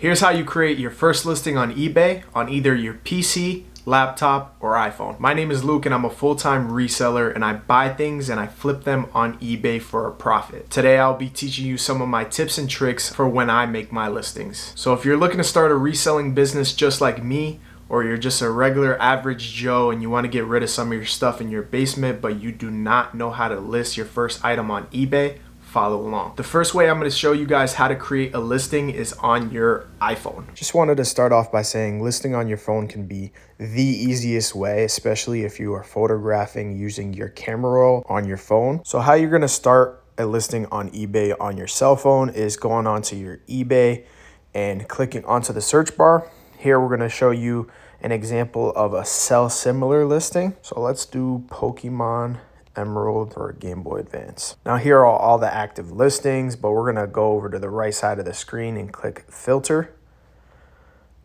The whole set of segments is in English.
Here's how you create your first listing on eBay on either your PC, laptop, or iPhone. My name is Luke and I'm a full-time reseller, and I buy things and I flip them on eBay for a profit. Today I'll be teaching you some of my tips and tricks for when I make my listings. So if you're looking to start a reselling business just like me, or you're just a regular average Joe and you want to get rid of some of your stuff in your basement but you do not know how to list your first item on eBay, follow along. The first way I'm going to show you guys how to create a listing is on your iPhone. Just wanted to start off by saying listing on your phone can be the easiest way, especially if you are photographing using your camera roll on your phone. So how you're going to start a listing on eBay on your cell phone is going onto your eBay and clicking onto the search bar. Here we're going to show you an example of a sell similar listing. So let's do Pokemon Emerald or Game Boy Advance. Now here are all the active listings, but we're gonna go over to the right side of the screen and click filter,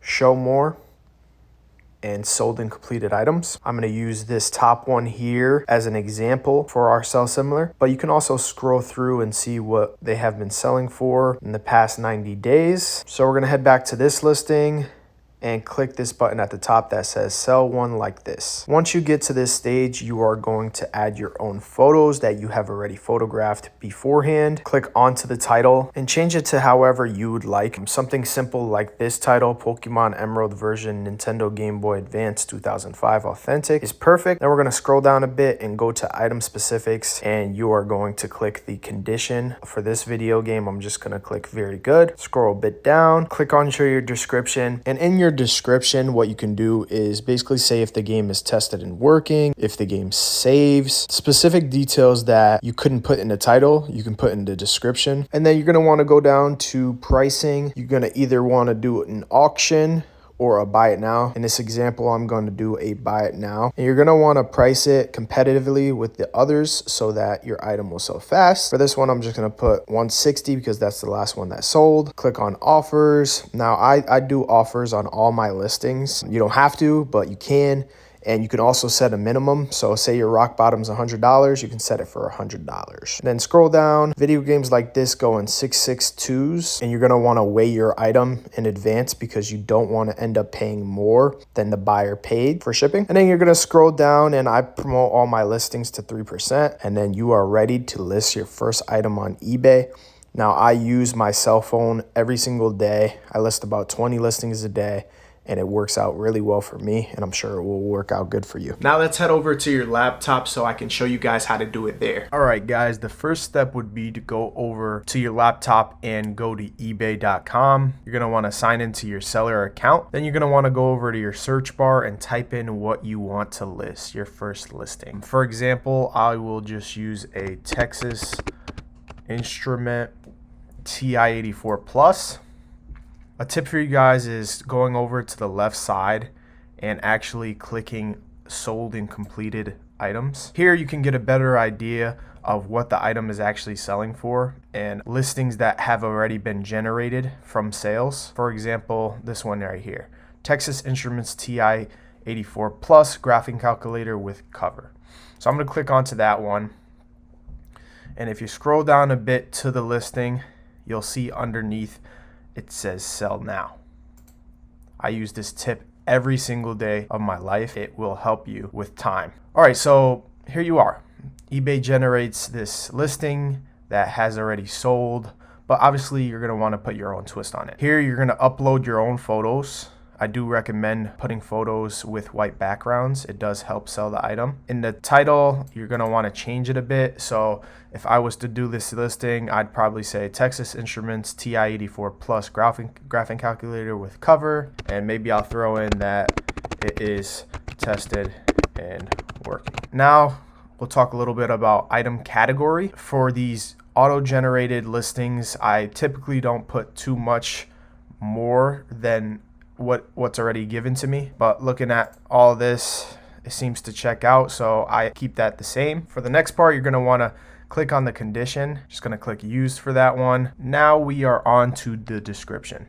show more, and sold and completed items. I'm gonna use this top one here as an example for our sell similar, but you can also scroll through and see what they have been selling for in the past 90 days. So we're gonna head back to this listing and click this button at the top that says sell one like this. Once you get to this stage, you are going to add your own photos that you have already photographed beforehand. Click onto the title and change it to however you would like. Something simple like this title, Pokemon Emerald version Nintendo Game Boy Advance 2005 Authentic is perfect. Then we're going to scroll down a bit and go to item specifics, and you are going to click the condition. For this video game, I'm just going to click very good. Scroll a bit down, click onto your description, and in your description, what you can do is basically say if the game is tested and working, if the game saves, specific details that you couldn't put in the title, you can put in the description. And then you're going to want to go down to pricing. You're going to either want to do an auction or a buy it now. In this example, I'm going to do a buy it now. And you're going to want to price it competitively with the others so that your item will sell fast. For this one, I'm just going to put 160 because that's the last one that sold. Click on offers. Now I do offers on all my listings. You don't have to, but you can. And you can also set a minimum. So say your rock bottom's $100, you can set it for $100. Then scroll down. Video games like this go in 662s, and you're gonna wanna weigh your item in advance because you don't wanna end up paying more than the buyer paid for shipping. And then you're gonna scroll down, and I promote all my listings to 3%, and then you are ready to list your first item on eBay. Now I use my cell phone every single day. I list about 20 listings a day, and it works out really well for me, and I'm sure it will work out good for you. Now let's head over to your laptop so I can show you guys how to do it there. All right, guys, the first step would be to go over to your laptop and go to ebay.com. You're gonna wanna sign into your seller account. Then you're gonna wanna go over to your search bar and type in what you want to list, your first listing. For example, I will just use a Texas Instrument TI-84 Plus. A tip for you guys is going over to the left side and actually clicking sold and completed items. Here you can get a better idea of what the item is actually selling for and listings that have already been generated from sales. For example, this one right here, Texas Instruments TI-84 Plus graphing calculator with cover. So I'm gonna click onto that one. And if you scroll down a bit to the listing, you'll see underneath it says sell now. I use this tip every single day of my life. It will help you with time. All right, so here you are. eBay generates this listing that has already sold, but obviously you're gonna wanna put your own twist on it. Here you're gonna upload your own photos. I do recommend putting photos with white backgrounds. It does help sell the item. In the title, you're gonna wanna change it a bit. So if I was to do this listing, I'd probably say Texas Instruments TI-84 Plus graphing calculator with cover. And maybe I'll throw in that it is tested and working. Now, we'll talk a little bit about item category. For these auto-generated listings, I typically don't put too much more than what's already given to me, but looking at all this, it seems to check out, so I keep that the same. For the next part, you're going to want to click on the condition. Just going to click used for that one. Now we are on to the description.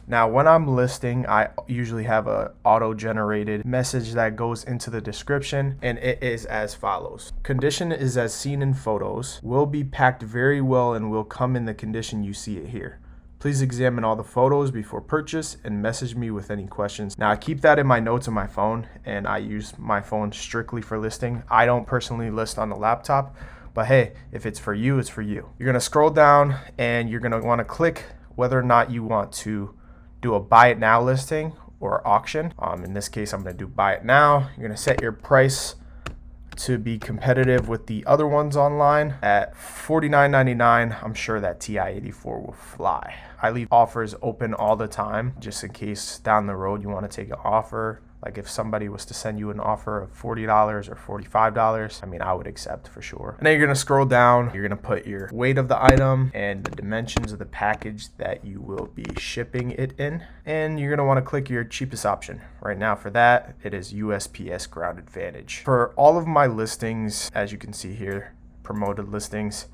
Now when I'm listing, I usually have a auto-generated message that goes into the description, and it is as follows. Condition is as seen in photos, will be packed very well and will come in the condition you see it here. Please examine all the photos before purchase and message me with any questions. Now I keep that in my notes on my phone, and I use my phone strictly for listing. I don't personally list on the laptop, but hey, if it's for you, it's for you. You're gonna scroll down and you're gonna wanna click whether or not you want to do a buy it now listing or auction. In this case, I'm gonna do buy it now. You're gonna set your price to be competitive with the other ones online at $49.99. I'm sure that TI-84 will fly. I leave offers open all the time just in case down the road you want to take an offer. Like if somebody was to send you an offer of $40 or $45, I mean, I would accept for sure. And then you're gonna scroll down, you're gonna put your weight of the item and the dimensions of the package that you will be shipping it in. And you're gonna wanna click your cheapest option. Right now for that, it is USPS Ground Advantage. For all of my listings, as you can see here, promoted listings,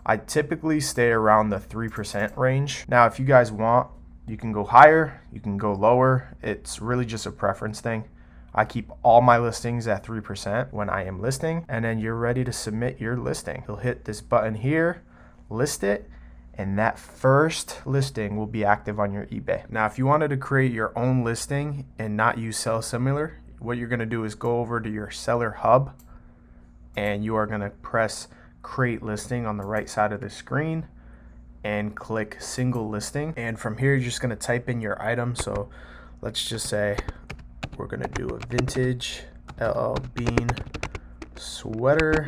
I typically stay around the 3% range. Now, if you guys want, you can go higher, you can go lower. It's really just a preference thing. I keep all my listings at 3% when I am listing, and then you're ready to submit your listing. You'll hit this button here, list it, and that first listing will be active on your eBay. Now, if you wanted to create your own listing and not use Sell Similar, what you're gonna do is go over to your seller hub, and you are gonna press create listing on the right side of the screen and click single listing. And from here, you're just gonna type in your item. So let's just say we're gonna do a vintage LL Bean sweater.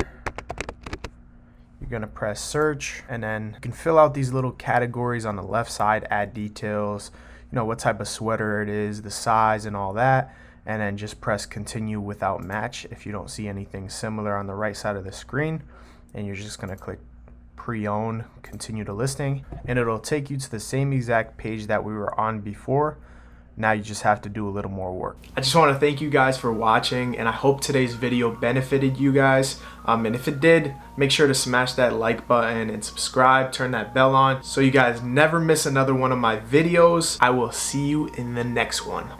You're gonna press search, and then you can fill out these little categories on the left side, add details, you know, what type of sweater it is, the size and all that. And then just press continue without match if you don't see anything similar on the right side of the screen. And you're just gonna click pre-owned, continue to listing, and it'll take you to the same exact page that we were on before. Now you just have to do a little more work. I just want to thank you guys for watching, and I hope today's video benefited you guys. And if it did, make sure to smash that like button and subscribe, turn that bell on so you guys never miss another one of my videos. I will see you in the next one.